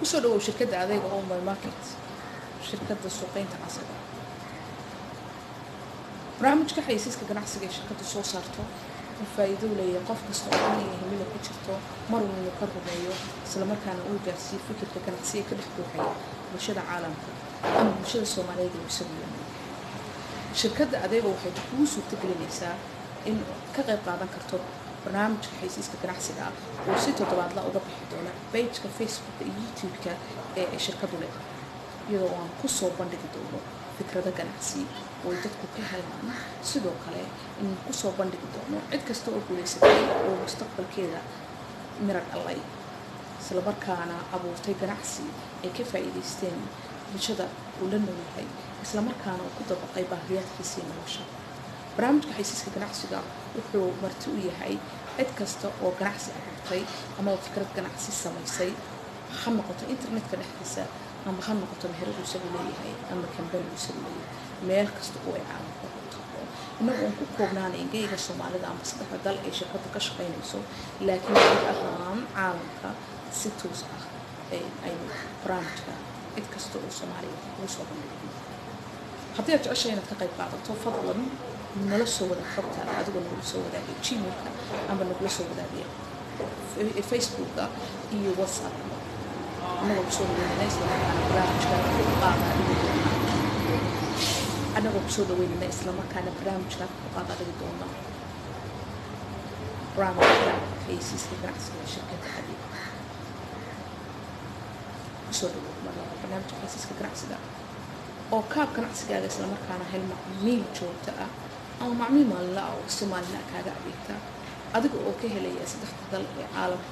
kusoo dhawow shirkadda adeega online market shirkadda suuqeynta casriga barnaamijka xayeysiiska ganacsiga ee shirkadda soo saarto faa'iido u leeyahay qof kasta oo inay himilo ku jirto mar walba ka rumeeyo isla markaana uu gaarsiiyo fikirka ganacsiga ka dhex buuxaya bulshada caalamka ama bulshada Soomaaliyeed ee isagu yahay shirkadda adeega waxay kuu suurtagelinaysaa in ka qayb qaadan karto barnaamijka xayeysiiska ganacsiga oo si toddobaadla uga bixi doona page-ka Facebook iyo YouTube-ka ee shirkaddu leedahay iyadoo aan ku soo bandhigi doono fikrada ganacsi oo dadku ka helaan sidoo kale in ku soo bandhigi doono cid kasta oo guuleysatay oo mustaqbalkeeda miro dhalay isla markaana abuurtay ganacsi ay ka faa'iideysteen bulshada uu la noolyahay isla markaana uu ku dabaqay baahiyaadkiisa nolosha barnaamijka xayeysiiska ganacsiga wuxuu marti u yahay cid kasta oo ganacsi abuurtay ama fikrad ganacsi samaysay ha noqoto internetka dhexdiisa ama ha noqoto meheradu isagu leeyahay ama kambani isagu leeyahay meel kasta oo ay caalamka ku tago inagu aan ku koobnaanayn geega Soomaalida ama saddexda dal ee shirkaddu ka shaqeynayso laakiin guud ahaan caalamka si toos ah ay barnaamijka cid kasta oo Soomaaliya ugu soo bandhigay haddii aad jeceshahay inaad ka qayb qaadato fadlan nala soo wada xogtaada adigoo nagu soo wadaagay Gmail-ka ama nagu soo wadaagay Facebook-ka iyo WhatsApp anagoo kusoo dhaweynayna isla markaana barnaamijka ku qaada dhigi doona barnaamijka xayeysiiska ganacsiga shirkadda adeega kusoo dhaweynayna barnaamijka xayeysiiska ganacsiga oo kaab ganacsigaaga isla markaana hel macmiil joogto ah ama macmiil maalinle ah oo si maalinle ah kaaga adeegta adiga oo ka helaya saddexda dal ee caalamka